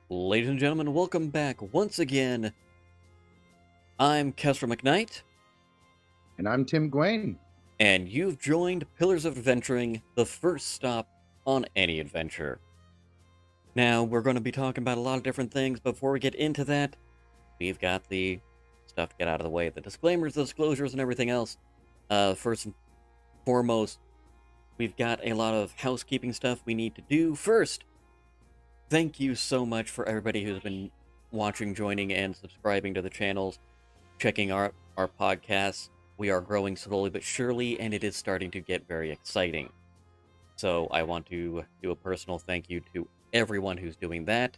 Ladies and gentlemen, welcome back once again. I'm Kestrel McKnight, And I'm Tim Gwaine. and you've joined Pillars of Adventuring, the first stop on any adventure. Now, we're going to be talking about a lot of different things. Before we get into that, we've got the stuff to get out of the way, the disclaimers, the disclosures, and everything else. First and foremost, we've got a lot of housekeeping stuff we need to do. First, thank you so much for everybody who's been watching, joining, and subscribing to the channels, checking our podcasts. We are growing slowly but surely, and it is starting to get very exciting. So I want to do a personal thank you to everyone who's doing that.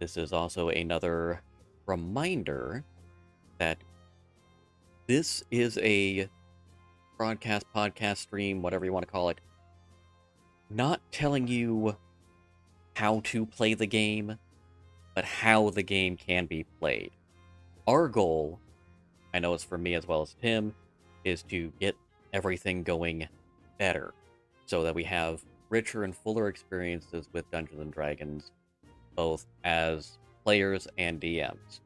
This is also another reminder that this is a broadcast, podcast, stream, whatever you want to call it, not telling you how to play the game, but how the game can be played. Our goal, I know it's for me as well as Tim, is to get everything going better so that we have richer and fuller experiences with Dungeons and Dragons, both as players and DMs.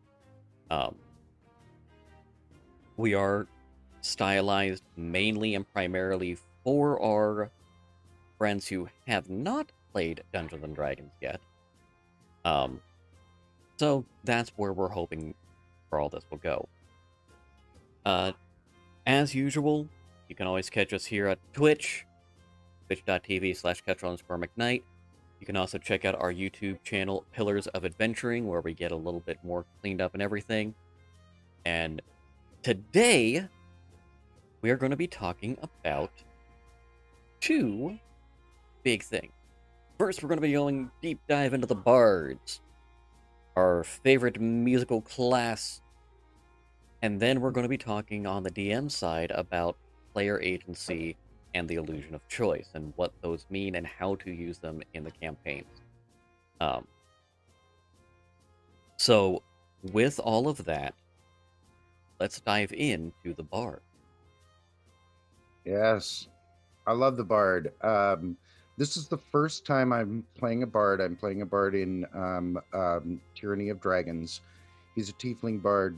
We are stylized mainly and primarily for our friends who have not played Dungeons and Dragons yet. So that's where we're hoping for all this will go. As usual, you can always catch us here at Twitch, twitch.tv/Kestrel_McKnight. You can also check out our YouTube channel, Pillars of Adventuring, where we get a little bit more cleaned up and everything. And today, we are going to be talking about two big things. First, we're going to be going deep dive into the bards, our favorite musical class. And then we're going to be talking on the DM side about player agency and the illusion of choice and what those mean and how to use them in the campaigns. So with all of that, let's dive into the bard. Yes, I love the Bard. This is the first time I'm playing a Bard. I'm playing a Bard in Tyranny of Dragons. He's a Tiefling Bard,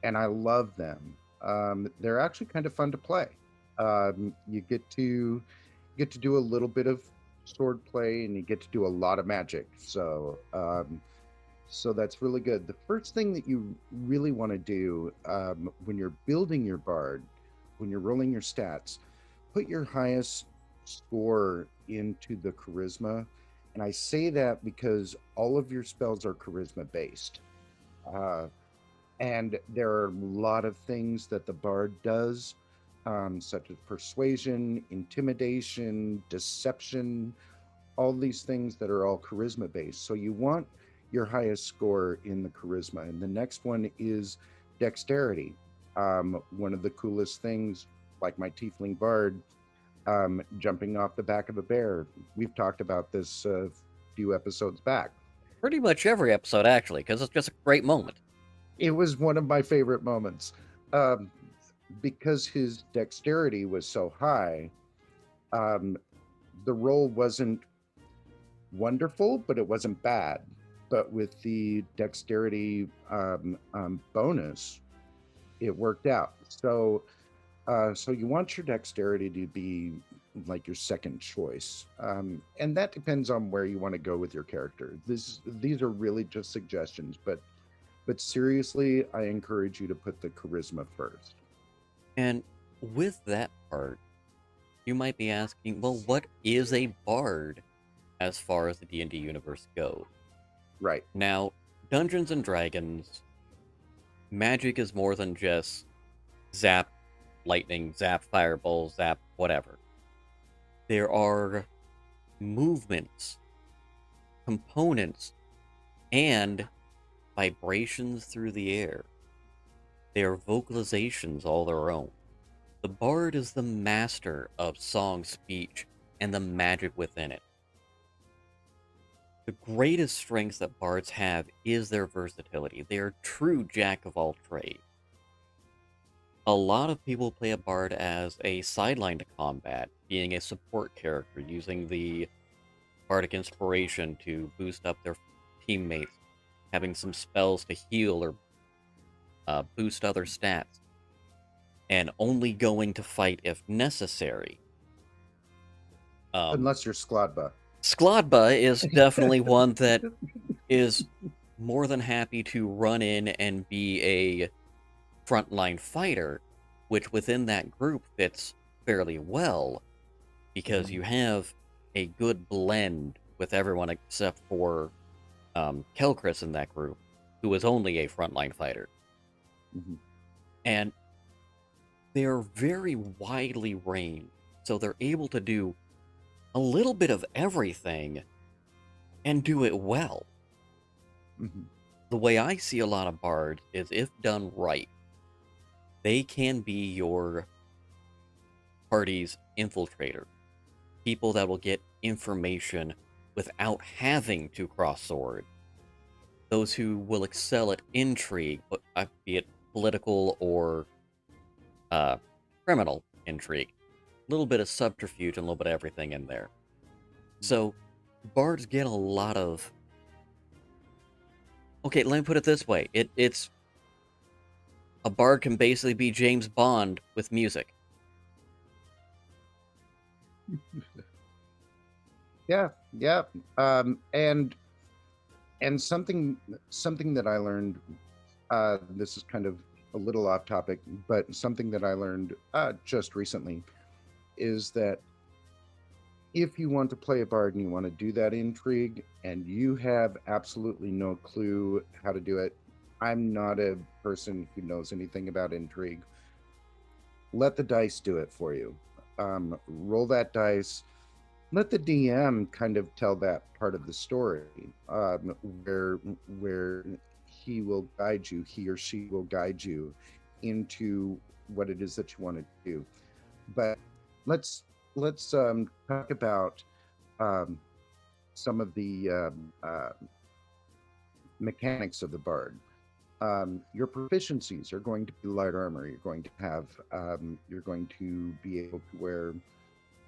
and I love them. They're actually kind of fun to play. You get to do a little bit of sword play, and you get to do a lot of magic. So that's really good. The first thing that you really want to do when you're building your Bard, when you're rolling your stats, put your highest score into the charisma. And I say that because all of your spells are charisma based. And there are a lot of things that the bard does, such as persuasion, intimidation, deception, all these things that are all charisma based. So you want your highest score in the charisma. And the next one is dexterity. One of the coolest things, like my tiefling bard, jumping off the back of a bear. We've talked about this a few episodes back. Pretty much every episode, actually, because it's just a great moment. It was one of my favorite moments. Because his dexterity was so high, the roll wasn't wonderful, but it wasn't bad. But with the dexterity bonus, it worked out. So you want your dexterity to be like your second choice, and that depends on where you want to go with your character. These are really just suggestions, but seriously, I encourage you to put the charisma first. And with that part, you might be asking, well, what is a bard as far as the D&D universe goes? Right. Now, Dungeons and Dragons, magic is more than just zap lightning, zap fireball, zap whatever. There are movements, components, and vibrations through the air. They are vocalizations all their own. The bard is the master of song, speech, and the magic within it. The greatest strengths that bards have is their versatility. They are true jack of all trades. A lot of people play a bard as a sideline to combat, being a support character, using the bardic inspiration to boost up their teammates, having some spells to heal or boost other stats, and only going to fight if necessary. Unless you're Skladba. Skladba is definitely one that is more than happy to run in and be a frontline fighter, which within that group fits fairly well because you have a good blend with everyone except for Kelkris in that group, who is only a frontline fighter. Mhm. And they're very widely ranged, so they're able to do a little bit of everything and do it well. Mhm. The way I see a lot of bards is if done right, they can be your party's infiltrator. People that will get information without having to cross swords. Those who will excel at intrigue, be it political or criminal intrigue. A little bit of subterfuge and a little bit of everything in there. So, bards get a lot of... Okay, let me put it this way. It's... A bard can basically be James Bond with music. Yeah, yeah. And something that I learned, this is kind of a little off topic, but something that I learned just recently is that if you want to play a bard and you want to do that intrigue and you have absolutely no clue how to do it, I'm not a person who knows anything about intrigue. Let the dice do it for you. Roll that dice. Let the DM kind of tell that part of the story, where he will guide you, he or she will guide you into what it is that you want to do. But let's talk about some of the mechanics of the bard. Your proficiencies are going to be light armor. You're going to have you're going to be able to wear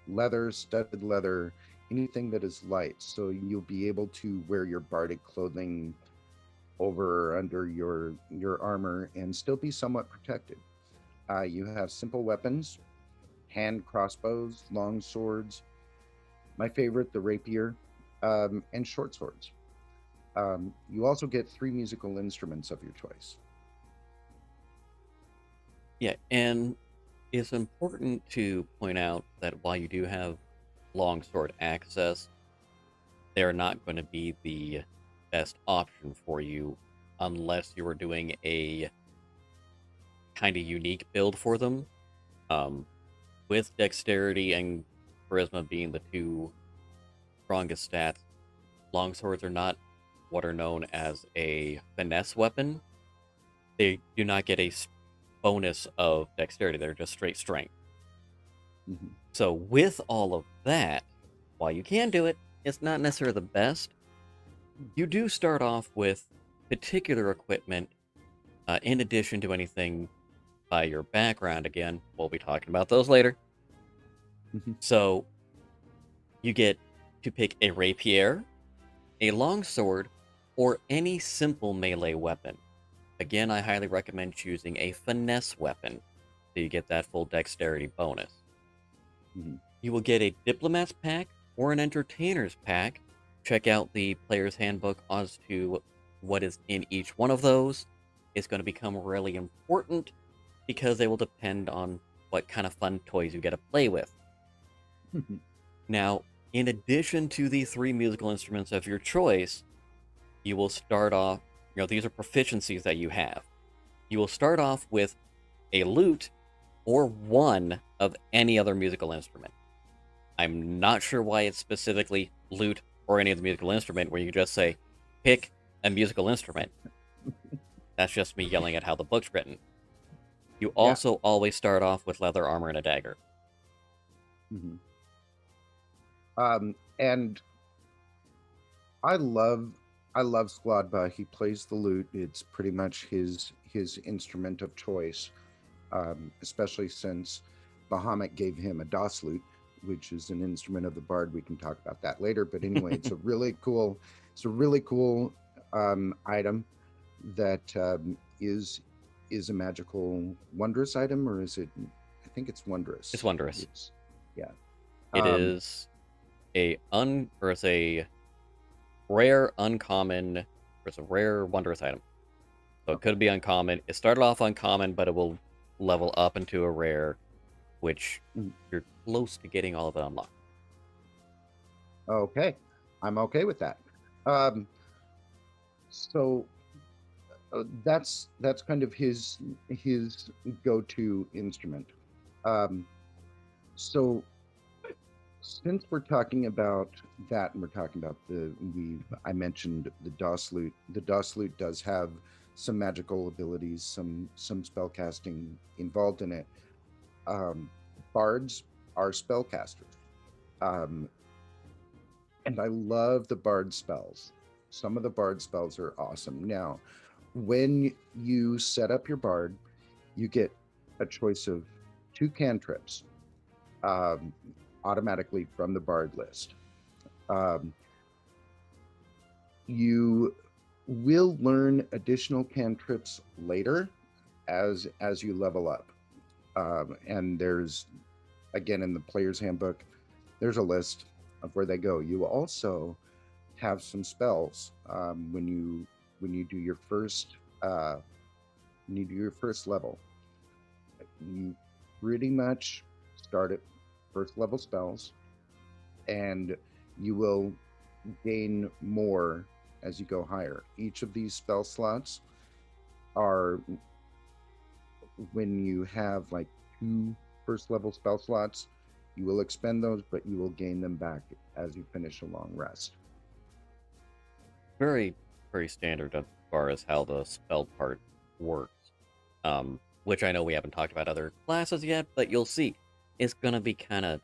leather, studded leather, anything that is light. So you'll be able to wear your bardic clothing over or under your armor and still be somewhat protected. You have simple weapons, hand crossbows, long swords. My favorite, the rapier, and short swords. You also get 3 musical instruments of your choice. Yeah, and it's important to point out that while you do have longsword access, they're not going to be the best option for you unless you are doing a kind of unique build for them. With dexterity and charisma being the 2 strongest stats, longswords are not what are known as a finesse weapon. They do not get a bonus of dexterity, they're just straight strength. Mm-hmm. So with all of that, while you can do it, it's not necessarily the best. You do start off with particular equipment in addition to anything by your background. Again, we'll be talking about those later. Mm-hmm. So you get to pick a rapier, a longsword, or any simple melee weapon. Again, I highly recommend choosing a finesse weapon so you get that full dexterity bonus. Mm-hmm. You will get a diplomat's pack or an entertainer's pack. Check out the player's handbook as to what is in each one of those. It's going to become really important because they will depend on what kind of fun toys you get to play with. Mm-hmm. Now, in addition to the 3 musical instruments of your choice, you will start off, these are proficiencies that you have. You will start off with a lute or one of any other musical instrument. I'm not sure why it's specifically lute or any other musical instrument where you just say, pick a musical instrument. That's just me yelling at how the book's written. You also always start off with leather armor and a dagger. Mm-hmm. And I love Skladba. He plays the lute. It's pretty much his instrument of choice, especially since Bahamut gave him a Das lute, which is an instrument of the bard. We can talk about that later. But anyway, it's a really cool item that is a magical wondrous item, or is it? I think it's wondrous. It's wondrous. Yeah. It is it's a rare uncommon, or it's a rare wondrous item. So it could be uncommon. It started off uncommon, but it will level up into a rare, which you're close to getting all of it unlocked. Okay, I'm okay with that. Um, so that's kind of his go-to instrument. Um, so since we're talking about that, and we're talking about I mentioned the DOS lute. The DOS lute does have some magical abilities, some spell casting involved in it. Bards are spellcasters, and I love the bard spells. Some of the bard spells are awesome. Now, when you set up your bard, you get a choice of 2 cantrips automatically from the bard list. You will learn additional cantrips later as you level up. And there's, again, in the player's handbook, there's a list of where they go. You also have some spells when you do your first level. You pretty much start at first level spells, and you will gain more as you go higher. Each of these spell slots are, when you have like 2 first level spell slots, you will expend those, but you will gain them back as you finish a long rest. Very, very standard as far as how the spell part works. Which I know we haven't talked about other classes yet, but you'll see. It's gonna be kind of,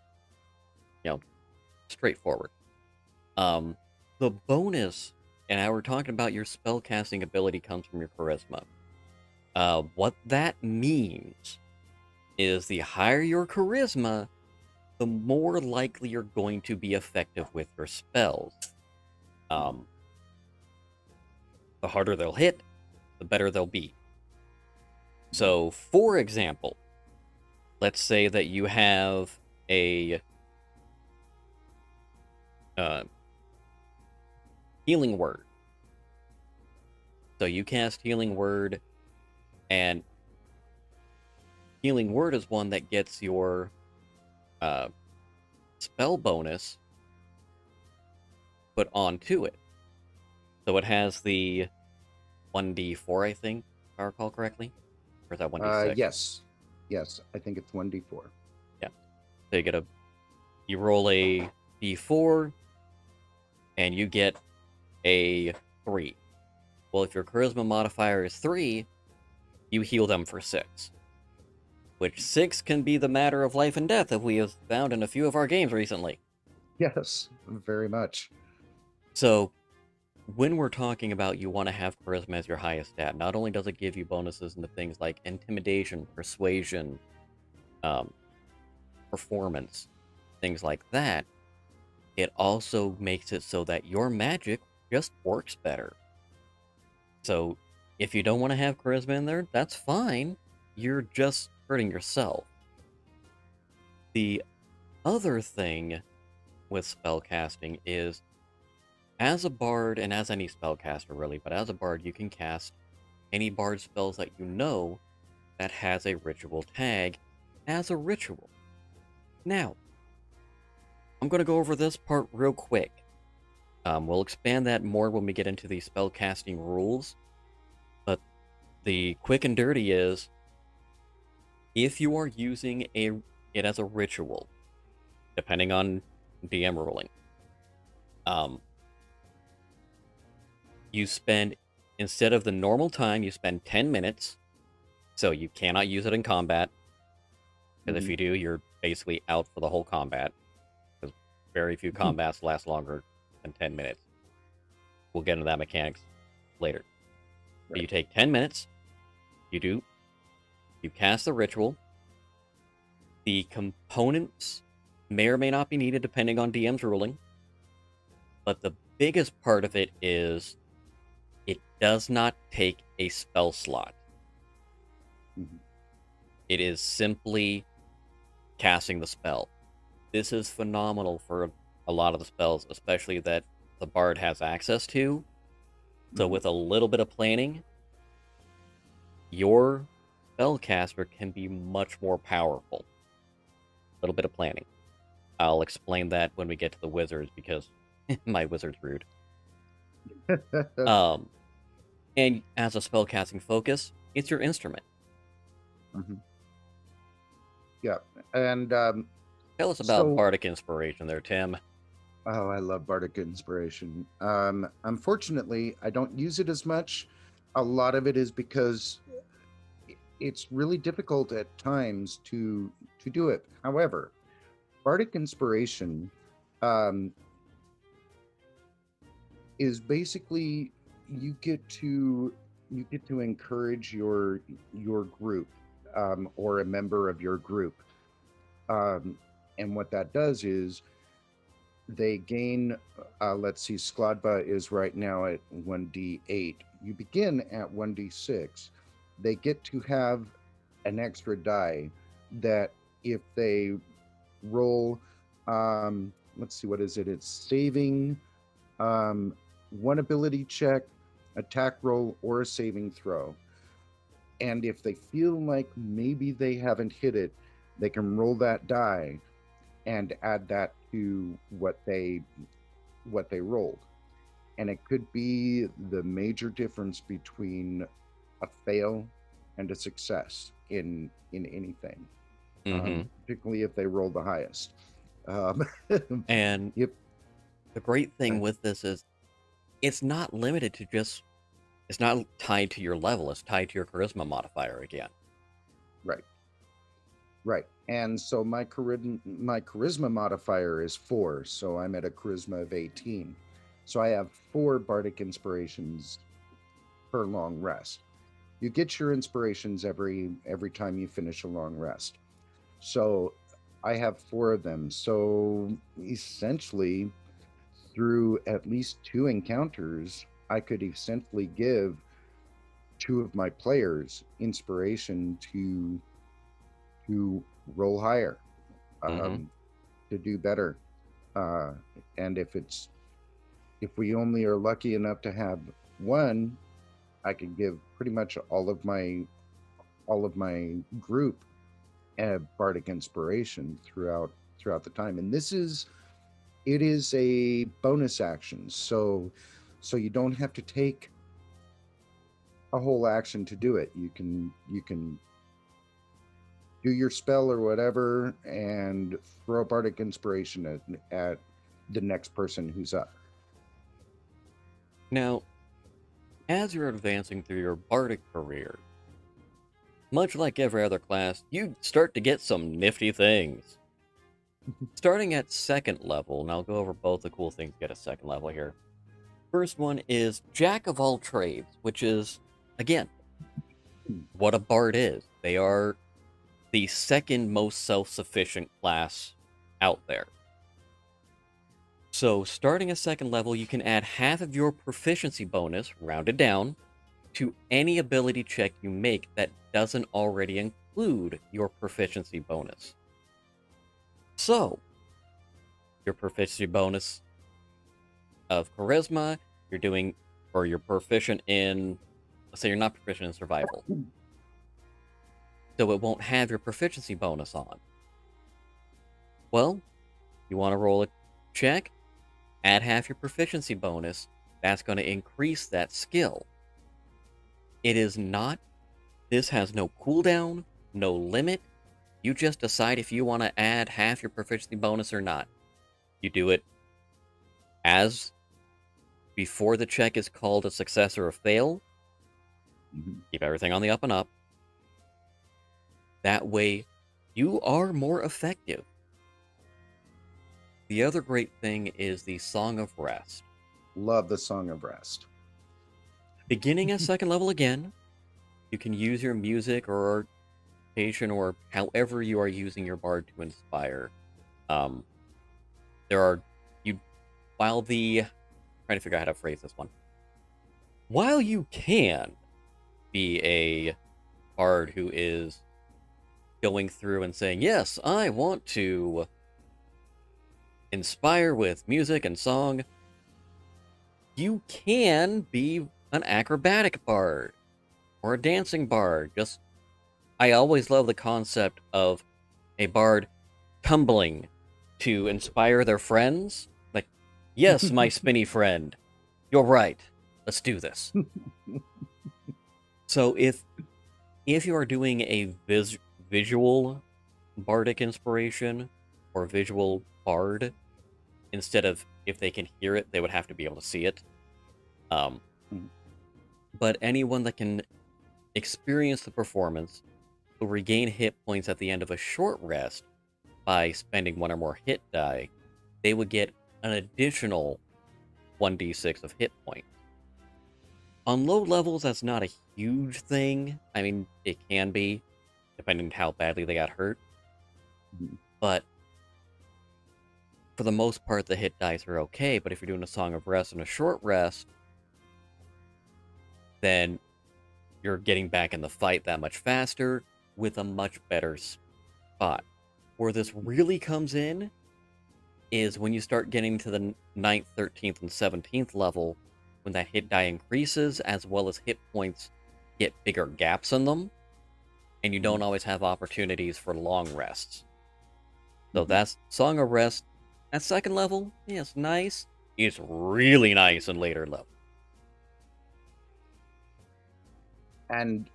straightforward. The bonus, and how we're talking about your spell casting ability, comes from your charisma. What that means is the higher your charisma, the more likely you're going to be effective with your spells. The harder they'll hit, the better they'll be. So, for example, let's say that you have a healing word. So you cast healing word, and healing word is one that gets your spell bonus put onto it. So it has the 1d4, I think, if I recall correctly. Or is that 1d6? Yes, I think it's 1d4. Yeah. So you roll a d4, and you get a 3. Well, if your charisma modifier is 3, you heal them for 6. Which 6 can be the matter of life and death, as we have found in a few of our games recently. Yes, very much. So, when we're talking about you want to have charisma as your highest stat, not only does it give you bonuses into things like intimidation, persuasion, performance, things like that, it also makes it so that your magic just works better. So, if you don't want to have charisma in there, that's fine. You're just hurting yourself. The other thing with spellcasting is, as a bard, and as any spellcaster really, but as a bard, you can cast any bard spells that you know that has a ritual tag as a ritual. Now, I'm going to go over this part real quick. We'll expand that more when we get into the spellcasting rules. But the quick and dirty is, if you are using it as a ritual, depending on DM ruling, you spend, instead of the normal time, you spend 10 minutes. So you cannot use it in combat. Because if you do, you're basically out for the whole combat. Because very few combats last longer than 10 minutes. We'll get into that mechanics later. Right. But you take 10 minutes. You cast the ritual. The components may or may not be needed depending on DM's ruling. But the biggest part of it is, does not take a spell slot. Mhm. It is simply casting the spell. This is phenomenal for a lot of the spells, especially that the bard has access to. So Mhm. with a little bit of planning, your spellcaster can be much more powerful. A little bit of planning. I'll explain that when we get to the wizards because my wizard's rude. Um, and as a spellcasting focus, it's your instrument. Mhm. Yeah, and Tell us about so bardic inspiration there, Tim. oh, I love bardic inspiration. Unfortunately, I don't use it as much. A lot of it is because it's really difficult at times to do it. However, bardic inspiration um, is basically you get to you get to encourage your group or a member of your group, um, and what that does is they gain. Let's see, Skladba is right now at 1d8. You begin at 1d6. They get to have an extra die that if they roll, let's see, what is it? It's saving, um, one ability check, attack roll, or a saving throw. And if they feel like maybe they haven't hit it, they can roll that die and add that to what they rolled. And it could be the major difference between a fail and a success in anything, Mm-hmm. particularly if they roll the highest. Um, And if the great thing with this is it's not limited to just, it's not tied to your level, it's tied to your charisma modifier again. Right, right. And so my charisma modifier is 4, so I'm at a charisma of 18. So I have 4 bardic inspirations per long rest. You get your inspirations every time you finish a long rest. So I have 4 of them. So essentially, through at least 2 encounters, I could essentially give 2 of my players inspiration to roll higher, Mm-hmm. um, to do better. Uh, and if we only are lucky enough to have one, I can give pretty much all of my group bardic inspiration throughout the time. And it is a bonus action, so you don't have to take a whole action to do it. You can do your spell or whatever and throw bardic inspiration at the next person who's up. Now, as you're advancing through your bardic career, much like every other class, you start to get some nifty things. Starting at second level, and I'll go over both the cool things to get a second level here. First one is Jack of all trades, which is, again, what a bard is. They are the second most self-sufficient class out there. So, starting at second level, you can add half of your proficiency bonus, rounded down, to any ability check you make that doesn't already include your proficiency bonus. So, your proficiency bonus of charisma, you're doing, or you're proficient in, let's say you're not proficient in survival. So it won't have your proficiency bonus on. Well, you want to roll a check, add half your proficiency bonus. That's going to increase that skill. It is not, this has no cooldown, no limit. You just decide if you want to add half your proficiency bonus or not. You do it as before the check is called a success or a fail. Mhm. Keep everything on the up and up. That way, you are more effective. The other great thing is the Song of Rest. Love the Song of Rest. Beginning at second level again, you can use your music or articulation or however you are using your bard to inspire. Um, there are you while the trying to figure out how to phrase this one. while you can be a bard who is going through and saying, yes, I want to inspire with music and song, you can be an acrobatic bard or a dancing bard. Just, I always love the concept of a bard tumbling to inspire their friends. Like, yes, my spinny friend, you're right. Let's do this. So if you are doing a visual bardic inspiration or visual bard, instead of if they can hear it, they would have to be able to see it. Um, but anyone that can experience the performance will regain hit points at the end of a short rest by spending one or more hit die. They would get an additional 1d6 of hit points. On low levels, that's not a huge thing. I mean, it can be, depending on how badly they got hurt. But for the most part, the hit dice are okay. But if you're doing a Song of Rest and a short rest, then you're getting back in the fight that much faster with a much better spot. Where this really comes in is when you start getting to the 9th, 13th, and 17th level, when that hit die increases, as well as hit points get bigger gaps in them, and you don't always have opportunities for long rests. So that's Song of Rest. At second level, yeah, it's nice. It's really nice in later level. And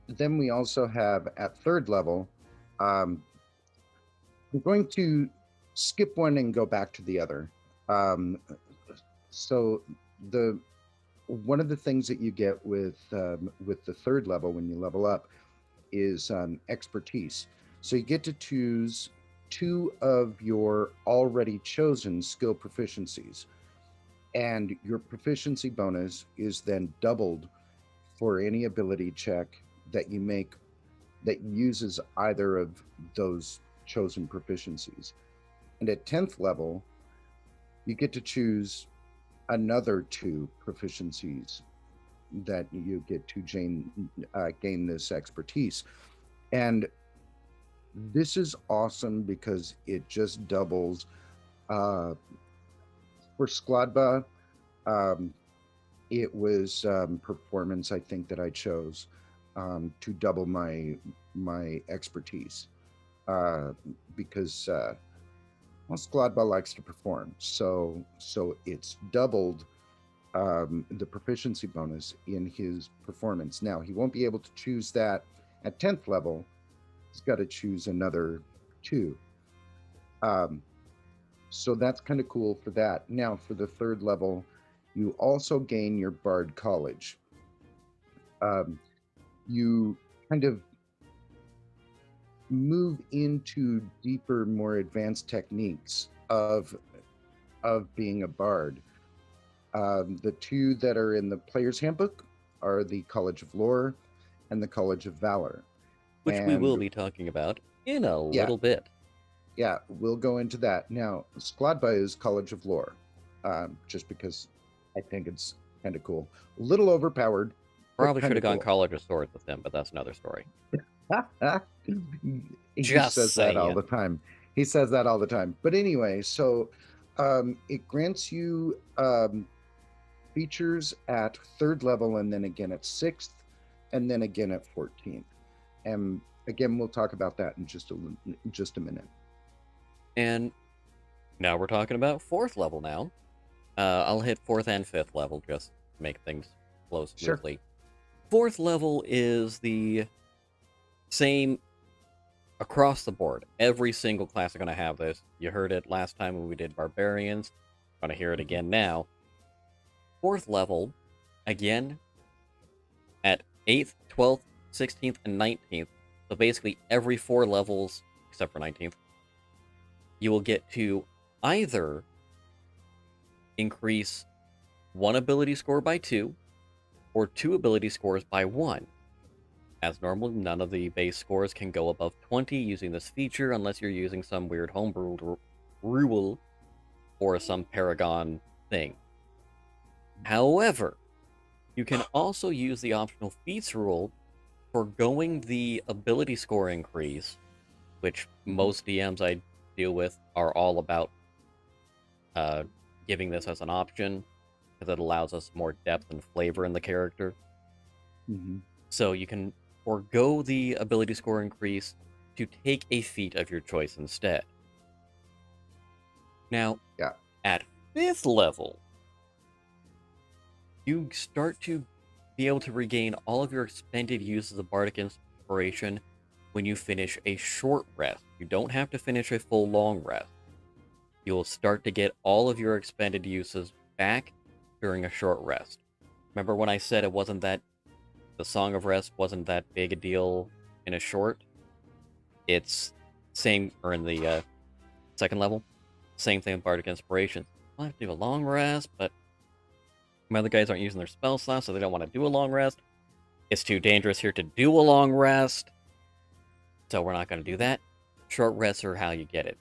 then we also have at third level, we're going to skip one and go back to the other. So one of the things that you get with the third level when you level up is expertise. So you get to choose 2 of your already chosen skill proficiencies, and your proficiency bonus is then doubled for any ability check that you make that uses either of those chosen proficiencies. And at 10th level, you get to choose another 2 proficiencies that you get to gain this expertise. And this is awesome because it just doubles. For Skladba, it was performance, I think, that I chose to double my expertise because well, Skladba likes to perform, so it's doubled the proficiency bonus in his performance. Now he won't be able to choose that at 10th level. He's got to choose another 2. So that's kind of cool for that. Now for the third level, you also gain your Bard College. You kind of move into deeper, more advanced techniques of being a bard. The 2 that are in the player's handbook are the College of Lore and the College of Valor, which we will be talking about in a little bit. Yeah, we'll go into that. Now, Skladba is College of Lore, just because I think it's kind of cool. A little overpowered. Probably should have gone College of Swords with him, but that's another story. He says that all the time. He says that all the time. But anyway, so it grants you features at 3rd level, and then again at 6th, and then again at 14th. And again, we'll talk about that in just a minute. And now we're talking about 4th level now. I'll hit 4th and 5th level just to make things flow smoothly. Sure. 4th level is the same across the board. Every single class is going to have this. You heard it last time when we did Barbarians. I'm going to hear it again now. 4th level, again, at 8th, 12th, 16th, and 19th. So basically every 4 levels, except for 19th, you will get to either increase 1 ability score by 2, or 2 ability scores by 1. As normal, none of the base scores can go above 20 using this feature unless you're using some weird homebrew rule or some Paragon thing. However, You can also use the optional feats rule foregoing the ability score increase, which most DMs I deal with are all about giving this as an option, because it allows us more depth and flavor in the character. So you can forego the ability score increase to take a feat of your choice instead. Now, at 5th level, you start to be able to regain all of your expended uses of bardic inspiration when you finish a short rest. You don't have to finish a full long rest. You'll start to get all of your expended uses back during a short rest. Remember when I said it wasn't that the Song of Rest wasn't that big a deal in a short? It's same, or in the 2nd level, same thing with bardic inspiration. I have to do a long rest, but my other guys aren't using their spell slots, so they don't want to do a long rest. It's too dangerous here to do a long rest, so we're not going to do that. Short rests are how you get it.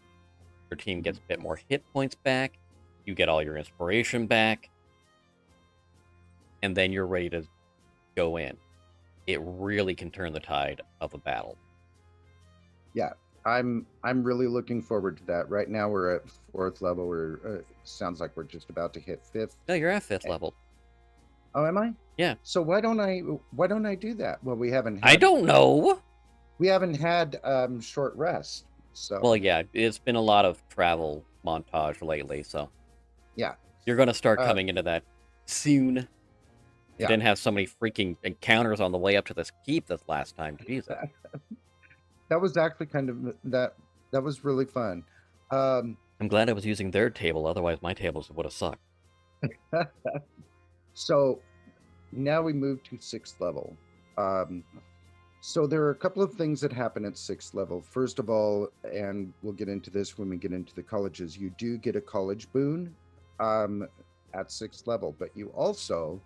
Your team gets a bit more hit points back, you get all your inspiration back, and then you're ready to go in. It really can turn the tide of a battle. Yeah, I'm really looking forward to that. Right now we're at 4th level. We're sounds like we're just about to hit 5th. No, you're at 5th level. Oh, am I? Yeah. So why don't I do that? Well, we haven't had, I don't know. We haven't had short rest. So well, yeah, it's been a lot of travel montage lately, so yeah, you're going to start coming into that soon. You didn't have so many freaking encounters on the way up to this keep this last time. Jesus. That was actually kind of that was really fun. I'm glad I was using their table, otherwise my tables would have sucked. So now we move to 6th level. So there are a couple of things that happen at 6th level. First of all, and we'll get into this when we get into the colleges, you do get a college boon at 6th level, but you also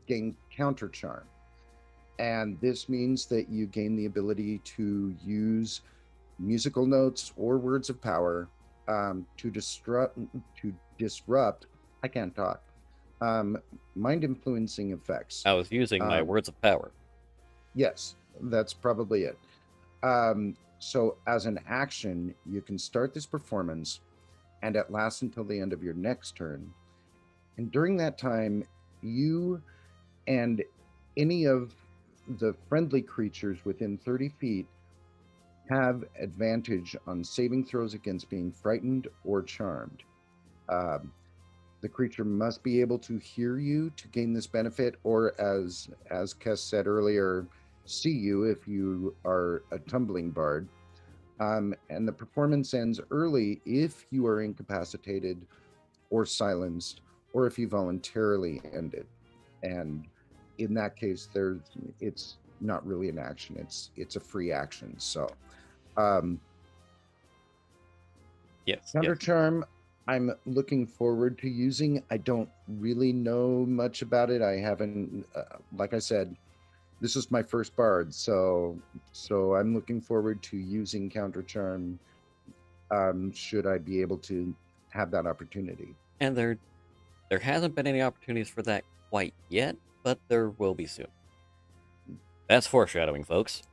gain counter charm. And this means that you gain the ability to use musical notes or words of power to disrupt, I can't talk, mind influencing effects. I was using my words of power. Yes, that's probably it. So as an action, you can start this performance and it lasts until the end of your next turn. And during that time, you and any of the friendly creatures within 30 feet have advantage on saving throws against being frightened or charmed. The creature must be able to hear you to gain this benefit, or as Kes said earlier, see you if you are a tumbling bard. And the performance ends early if you are incapacitated or silenced, or if you voluntarily end it. And in that case, it's not really an action; it's a free action. So, yes, counter charm. I'm looking forward to using. I don't really know much about it. I haven't, like I said, this is my first bard, so I'm looking forward to using counter charm. Should I be able to have that opportunity? And there hasn't been any opportunities for that quite yet, but there will be soon. That's foreshadowing, folks.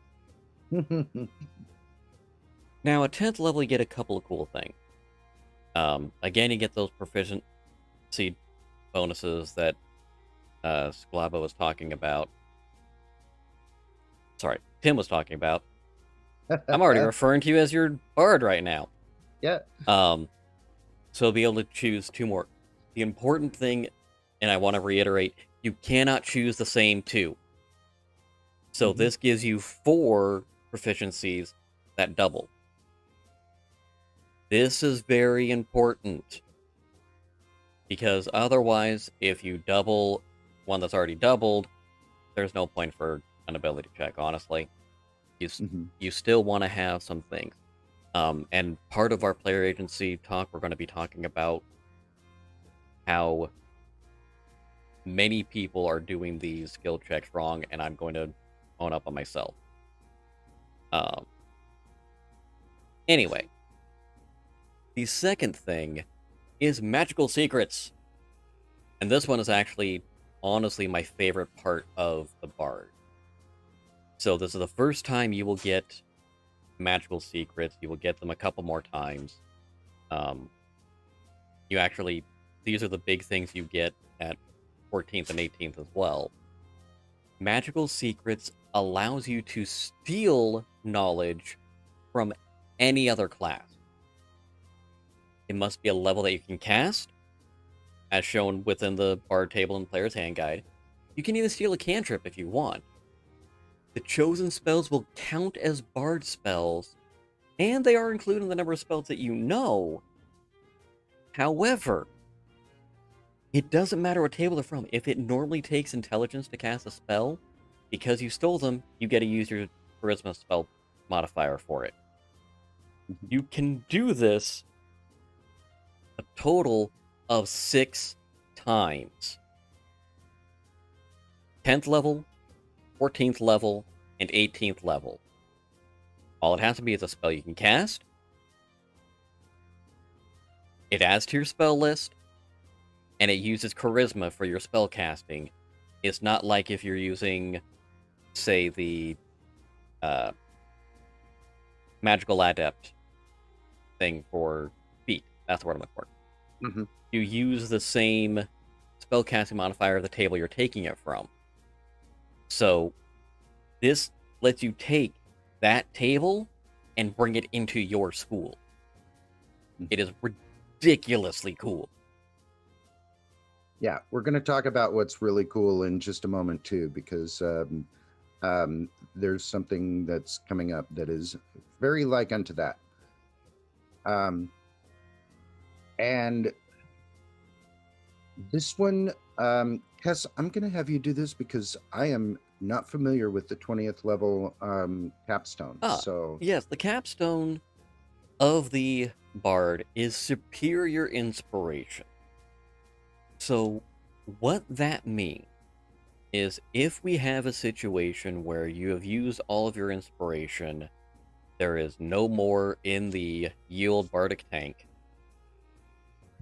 Now, at 10th level, you get a couple of cool things. Again, you get those proficiency bonuses that Sklava was talking about. Sorry, Tim was talking about. I'm already referring to you as your bard right now. Yeah. So be able to choose 2 more. The important thing, and I want to reiterate, you cannot choose the same 2. So this gives you 4 proficiencies that double. This is very important, because otherwise, if you double one that's already doubled, there's no point for an ability check, honestly. You still want to have some things. And part of our player agency talk, we're going to be talking about how many people are doing these skill checks wrong, and I'm going to own up on myself. Anyway, the second thing is magical secrets. And this one is actually honestly my favorite part of the bard. So this is the first time you will get magical secrets. You will get them a couple more times. Um, you actually, these are the big things you get at 14th and 18th as well. Magical secrets allows you to steal knowledge from any other class. It must be a level that you can cast, as shown within the bard table and player's hand guide. You can even steal a cantrip if you want. The chosen spells will count as bard spells, and they are included in the number of spells that you know. However, it doesn't matter what table they're from. If it normally takes intelligence to cast a spell, because you stole them, you get to use your charisma spell modifier for it. You can do this a total of 6 times. 10th level, 14th level, and 18th level. All it has to be is a spell you can cast. It adds to your spell list, and it uses charisma for your spell casting. It's not like if you're using, say, the magical adept thing for feat. That's the word I'm looking for. Mm-hmm. You use the same spellcasting modifier of the table you're taking it from. So this lets you take that table and bring it into your school. It is ridiculously cool. Yeah, we're going to talk about what's really cool in just a moment too, because there's something that's coming up that is very like unto that. And this one, Tess, I'm going to have you do this because I am not familiar with the 20th level capstone. So yes, the capstone of the bard is superior inspiration. So what that means is if we have a situation where you have used all of your inspiration, there is no more in the yield bardic tank,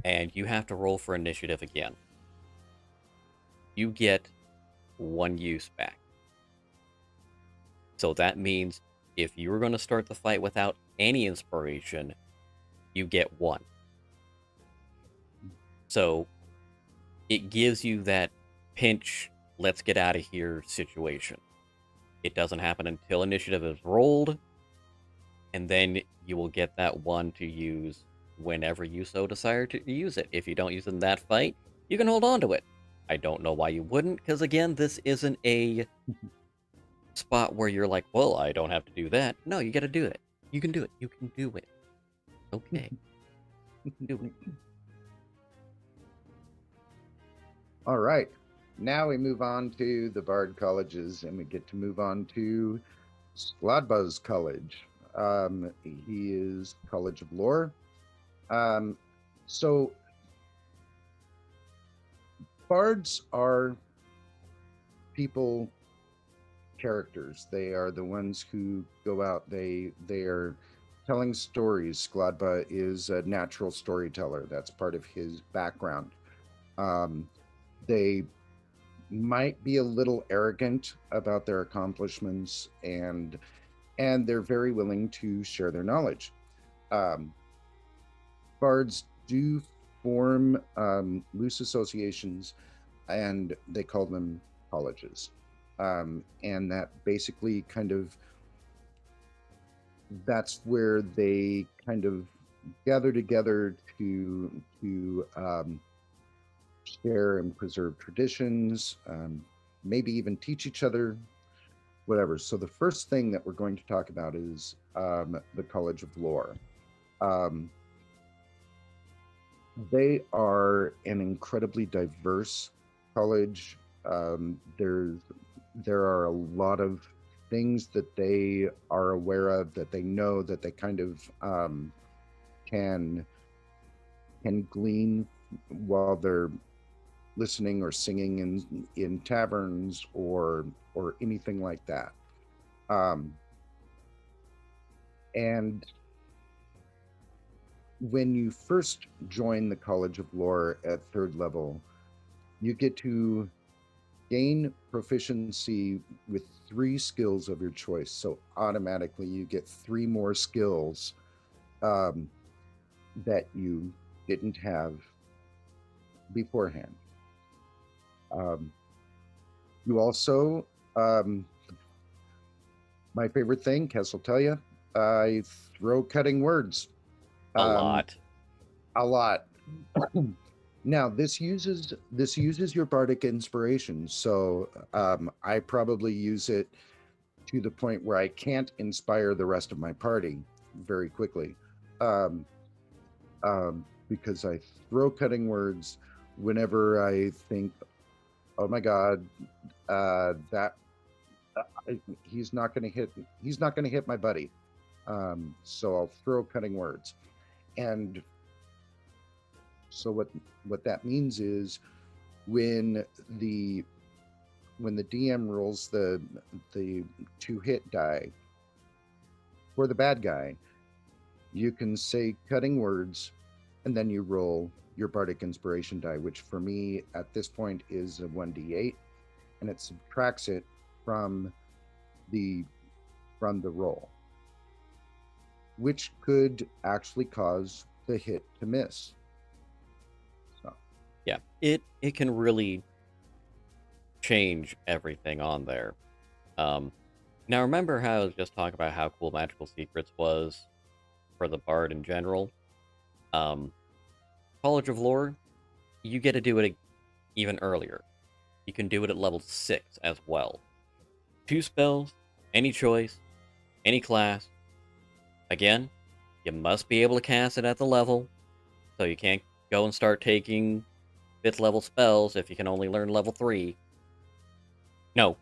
and you have to roll for initiative again, you get 1 use back. So that means if you were going to start the fight without any inspiration, you get 1. So it gives you that pinch, let's get out of here situation. It doesn't happen until initiative is rolled, and then you will get that 1 to use whenever you so desire to use it. If you don't use it in that fight, you can hold on to it. I don't know why you wouldn't, because again, this isn't a spot where you're like, well, I don't have to do that. No, you gotta do it. You can do it. You can do it. Okay. Do it. all right. Now we move on to the Bard colleges, and we get to move on to Skladba's college. He is College of Lore. So bards are people, characters. They are the ones who go out. They are telling stories. Skladba is a natural storyteller. That's part of his background. They might be a little arrogant about their accomplishments, and they're very willing to share their knowledge. Bards do form loose associations, and they call them colleges. And that basically that's where they kind of gather together to share and preserve traditions, maybe even teach each other, whatever. So the first thing that we're going to talk about is the College of Lore. They are an incredibly diverse college. There are a lot of things that they are aware of, that they know, that they kind of can glean while they're listening or singing in taverns or anything like that. And when you first join the College of Lore at 3rd level, you get to gain proficiency with 3 skills of your choice. So automatically you get 3 more skills um, that you didn't have beforehand. Um, you also, my favorite thing, Kess will tell you, I throw cutting words A um, lot. a lot. Now this uses your bardic inspiration, so I probably use it to the point where I can't inspire the rest of my party very quickly, um, because I throw cutting words whenever I think, oh my god, that he's not going to hit. He's not going to hit my buddy. So I'll throw cutting words, and so what that means is when the DM rolls the 2-hit die for the bad guy, you can say cutting words, and then you roll your bardic inspiration die, which for me at this point is a 1d8, and it subtracts it from the roll, which could actually cause the hit to miss. So Yeah, it can really change everything on there. Now remember how I was just talking about how cool Magical Secrets was for the Bard in general? Um, College of Lore, you get to do it even earlier. You can do it at level 6 as well. 2 spells, any choice, any class. Again, you must be able to cast it at the level, so you can't go and start taking 5th level spells if you can only learn level 3. No.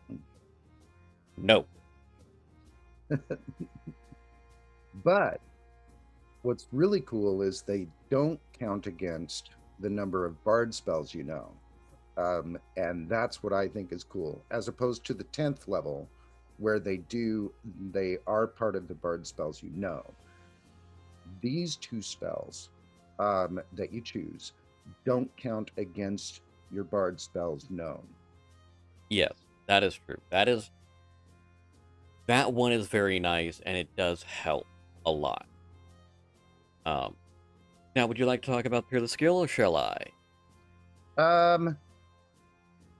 No. but what's really cool is they don't count against the number of bard spells you know. And that's what I think is cool, as opposed to the 10th level, where they are part of the bard spells you know. These 2 spells that you choose don't count against your bard spells known. Yes, that is true. That one is very nice, and it does help a lot. Now, would you like to talk about Peerless Skill, or shall I?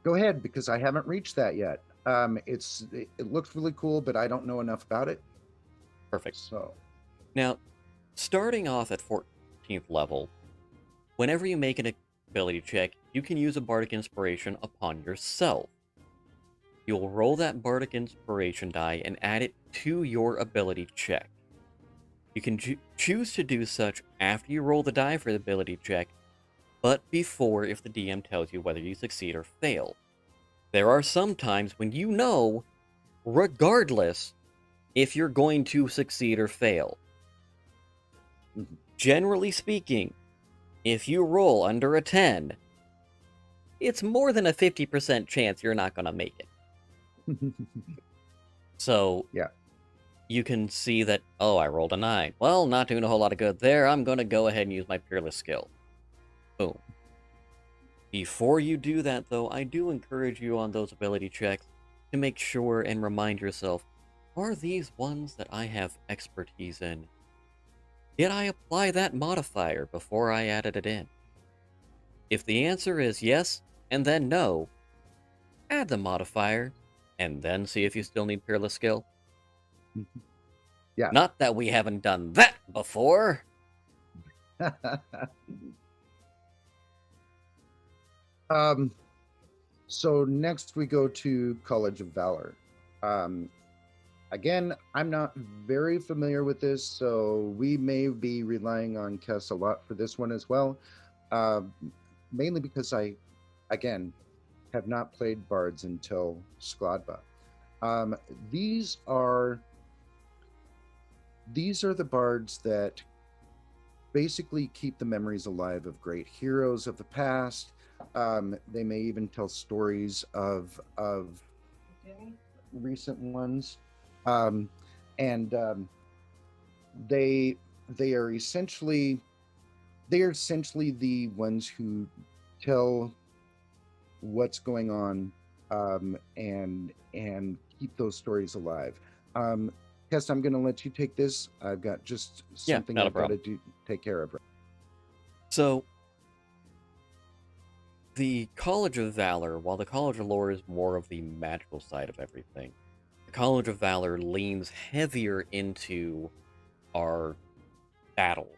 Go ahead, because I haven't reached that yet. It looks really cool, but I don't know enough about it. Perfect. So Now, starting off at 14th level, whenever you make an ability check, you can use a Bardic Inspiration upon yourself. You'll roll that Bardic Inspiration die and add it to your ability check. You can choose to do such after you roll the die for the ability check, but before if the DM tells you whether you succeed or fail. There are some times when you know, regardless, if you're going to succeed or fail. Generally speaking, if you roll under a 10, it's more than a 50% chance you're not going to make it. So, yeah, you can see that, oh, I rolled a 9. Well, not doing a whole lot of good there. I'm going to go ahead and use my Peerless Skill. Boom. Before you do that, though, I do encourage you on those ability checks to make sure and remind yourself, are these ones that I have expertise in? Did I apply that modifier before I added it in? If the answer is yes, and then no, add the modifier, and then see if you still need Peerless Skill. yeah. Not that we haven't done that before. So next we go to College of Valor. Again, I'm not very familiar with this, so we may be relying on Kess a lot for this one as well. Mainly because I, again, have not played bards until Skladba. These are the bards that basically keep the memories alive of great heroes of the past. They may even tell stories of recent ones, and they are essentially the ones who tell what's going on and keep those stories alive. Um, Tess, I'm going to let you take this. I've got just Yeah, something not a I've got to problem. take care of. So, the College of Valor, while the College of Lore is more of the magical side of everything, the College of Valor leans heavier into our battle.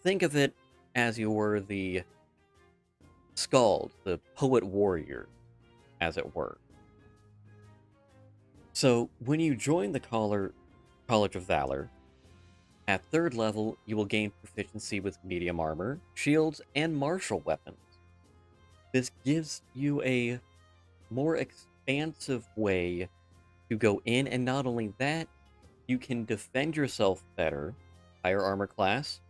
Think of it as you were the Skald, the poet warrior, as it were. So, when you join the College of Valor, at 3rd level, you will gain proficiency with medium armor, shields, and martial weapons. This gives you a more expansive way to go in, and not only that, you can defend yourself better. Higher armor class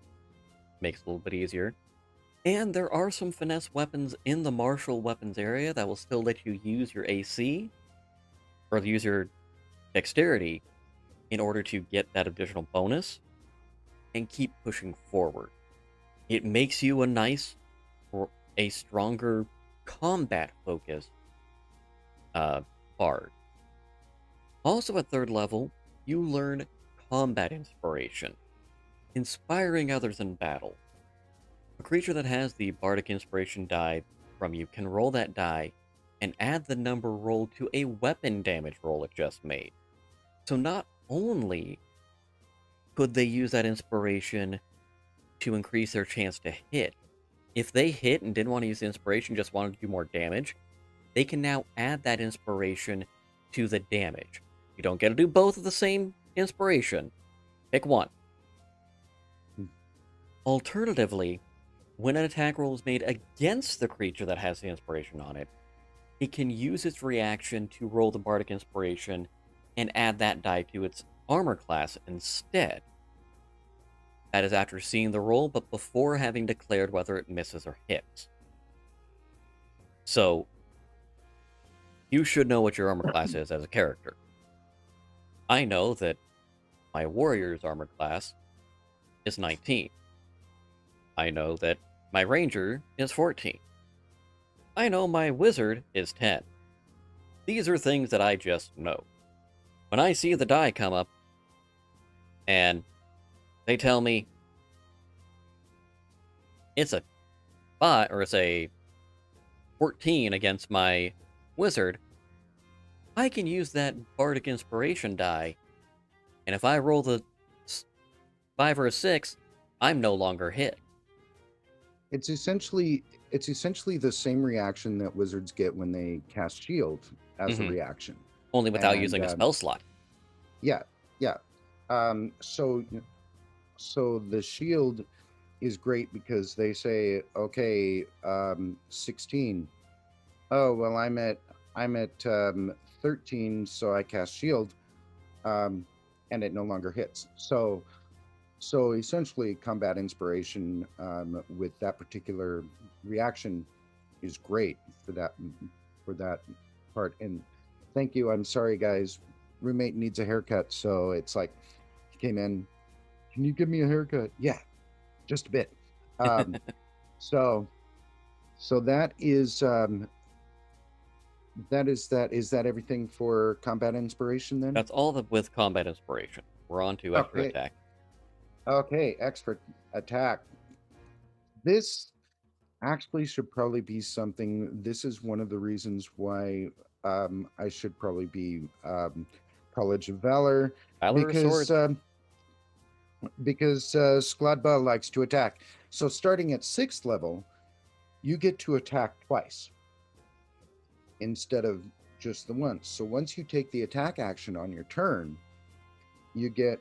makes it a little bit easier. And there are some finesse weapons in the martial weapons area that will still let you use your AC or use your dexterity in order to get that additional bonus and keep pushing forward. It makes you a nice or a stronger combat focused bard. Also at 3rd level, you learn combat inspiration, inspiring others in battle. A creature that has the bardic inspiration die from you can roll that die and add the number rolled to a weapon damage roll it just made. So not only could they use that inspiration to increase their chance to hit, if they hit and didn't want to use the inspiration, just wanted to do more damage, they can now add that inspiration to the damage. You don't get to do both of the same inspiration. Pick one. Alternatively, when an attack roll is made against the creature that has the inspiration on it, it can use its reaction to roll the bardic inspiration and add that die to its armor class instead. That is after seeing the roll, but before having declared whether it misses or hits. So, you should know what your armor class is as a character. I know that my warrior's armor class is 19. I know that my ranger is 14. I know my wizard is 10. These are things that I just know. When I see the die come up and they tell me it's a 5 or it's a 14 against my wizard, I can use that bardic inspiration die, and if I roll the 5 or a 6, I'm no longer hit. It's essentially the same reaction that wizards get when they cast shield as a reaction, only without and using a spell slot. yeah. So the shield is great because they say, okay, 16. Oh well, I'm at 13, so I cast shield, and it no longer hits. So essentially, combat inspiration with that particular reaction is great for that part. And thank you. I'm sorry, guys. Roommate needs a haircut, so it's like he came in. Can you give me a haircut? Yeah, just a bit. So that is is that everything for combat inspiration then? That's all with combat inspiration. We're on to extra attack. Okay, extra attack. This actually should probably be something. This is one of the reasons why I should probably be College of Valor, because Skladba likes to attack. So starting at 6th level, you get to attack twice instead of just the once. So once you take the attack action on your turn, you get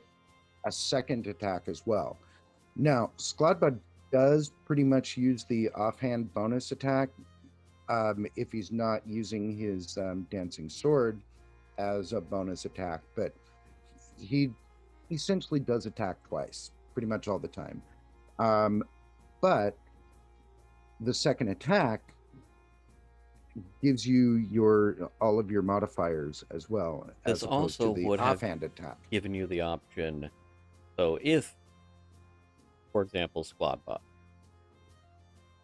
a second attack as well. Now, Skladba does pretty much use the offhand bonus attack if he's not using his dancing sword as a bonus attack, but he essentially does attack twice pretty much all the time. But the second attack gives you all of your modifiers as well, This as opposed also to the would have offhand attack. given you the option. So if, for example, Skladba,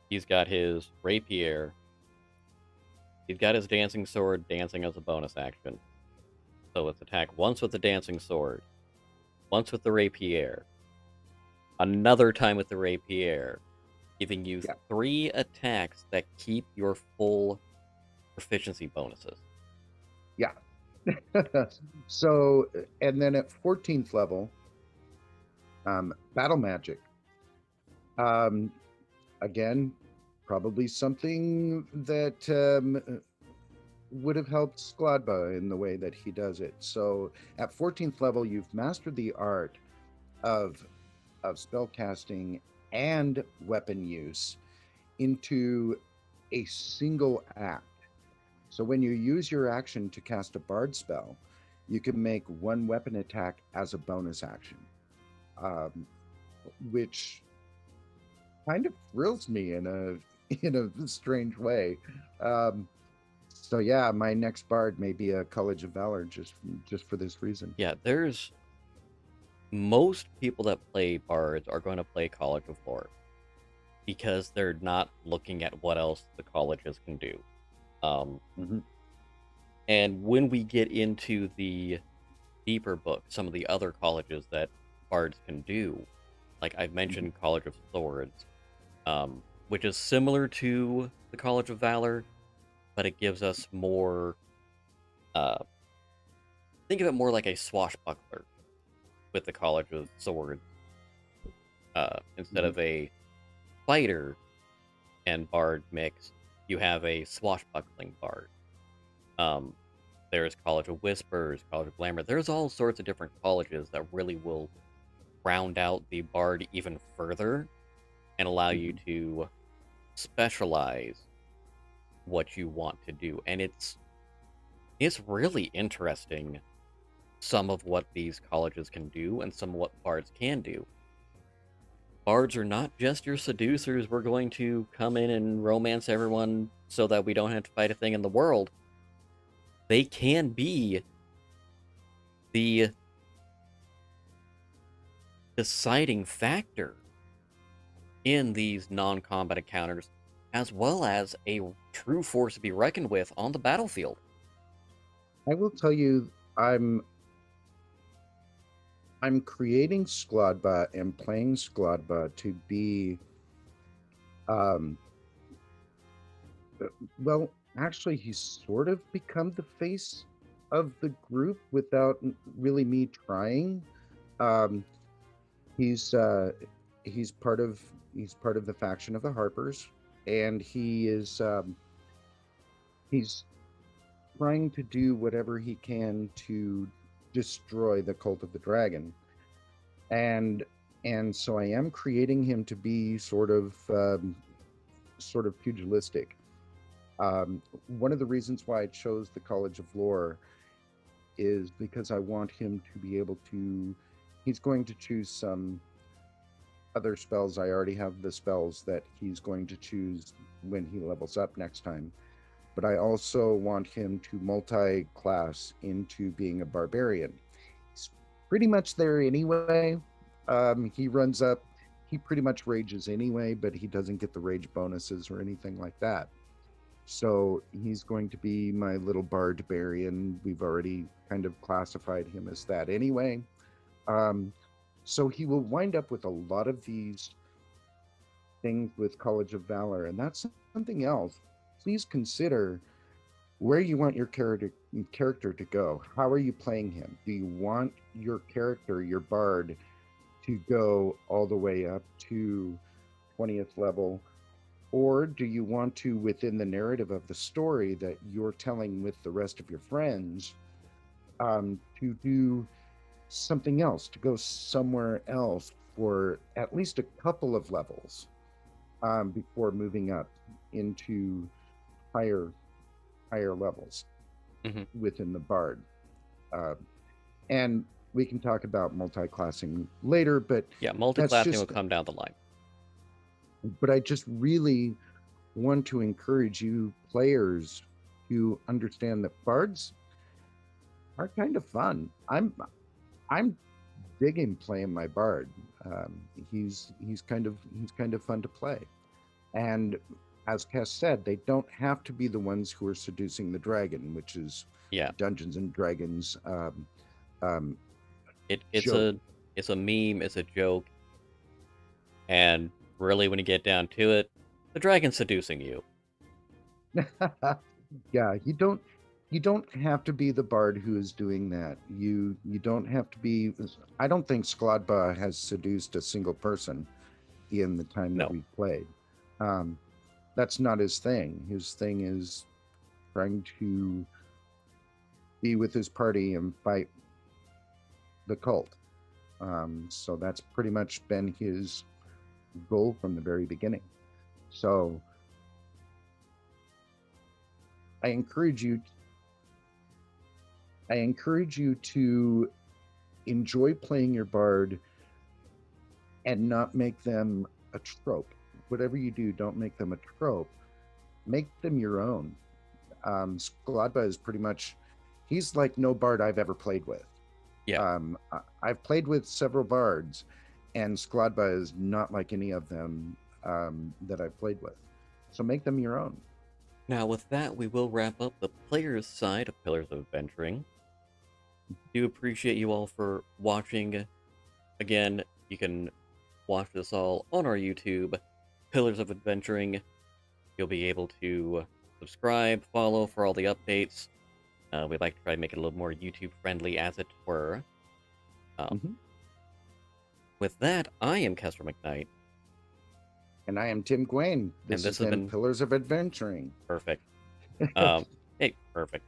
he's got his rapier He's got his dancing sword dancing as a bonus action. So it's attack once with the dancing sword, once with the rapier, another time with the rapier, giving you Yeah. 3 attacks that keep your full proficiency bonuses. Yeah. So, and then at 14th level, battle magic. Um, again, probably something that would have helped Skladba in the way that he does it. So at 14th level, you've mastered the art of spell casting and weapon use into a single act. So when you use your action to cast a bard spell, you can make one weapon attack as a bonus action, which kind of thrills me in a in a strange way. Um, so yeah, my next bard may be a College of Valor just for this reason. Yeah, there's most people that play bards are going to play College of Lore because they're not looking at what else the colleges can do. Mhm. And when we get into the deeper book, some of the other colleges that bards can do, like I've Mhm. mentioned College of Swords, which is similar to the College of Valor, but it gives us more. Uh, think of it more like a swashbuckler with the College of Swords, instead Mhm. of a fighter and bard mix. You have a swashbuckling bard. Um, there's College of Whispers, College of Glamour. There's all sorts of different colleges that really will round out the bard even further and allow you Mhm. to specialize what you want to do. And it's really interesting some of what these colleges can do and some of what bards can do. Bards are not just your seducers. We're going to come in and romance everyone so that we don't have to fight a thing in the world. They can be the deciding factor in these non-combat encounters, as well as a true force to be reckoned with on the battlefield. I will tell you, I'm creating Skladba and playing Skladba to be, um, well, actually, he's sort of become the face of the group without really me trying. Um, he's uh, he's part of the faction of the Harpers, and he's trying to do whatever he can to destroy the cult of the dragon. And so I am creating him to be sort of pugilistic. One of the reasons why I chose the College of Lore is because I want him to be able to. He's going to choose some other spells. I already have the spells that he's going to choose when he levels up next time. But I also want him to multi-class into being a barbarian. He's pretty much there anyway. He runs up, he pretty much rages anyway, but he doesn't get the rage bonuses or anything like that. So he's going to be my little barbarian. We've already kind of classified him as that anyway. Um, so he will wind up with a lot of these things with College of Valor, and that's something else. Please consider where you want your character to go. How are you playing him? Do you want your character, your bard, to go all the way up to 20th level? Or do you want to, within the narrative of the story that you're telling with the rest of your friends, to do something else, to go somewhere else for at least a couple of levels before moving up into higher levels Mm-hmm. within the bard? Uh, and we can talk about multi-classing later, but Yeah, that's multi-classing will just come down the line. but I just really want to encourage you players to understand that bards are kind of fun. I'm digging playing my bard. He's kind of fun to play, and as Cass said, they don't have to be the ones who are seducing the dragon, which is Yeah, Dungeons and Dragons um, it it's joke. a meme, it's a joke, and really, when you get down to it, the dragon's seducing you. Yeah, you don't have to be the bard who is doing that. You don't have to be. I don't think Skladba has seduced a single person in the time that No. we've played. Um, that's not his thing. His thing is trying to be with his party and fight the cult. So that's pretty much been his goal from the very beginning. So I encourage you. I encourage you to enjoy playing your bard and not make them a trope. Whatever you do, don't make them a trope. Make them your own. Skladba is pretty much, he's like no bard I've ever played with. Yeah. I've played with several bards, and Skladba is not like any of them that I've played with. So make them your own. Now, with that, we will wrap up the player's side of Pillars of Adventuring. Do appreciate you all for watching. Again, you can watch this all on our YouTube, Pillars of Adventuring. You'll be able to subscribe, follow for all the updates. We'd like to try to make it a little more YouTube friendly, as it were. With that, I am Kester McKnight. And I am Tim Gwain. This has been Pillars of Adventuring. Perfect. Hey, perfect.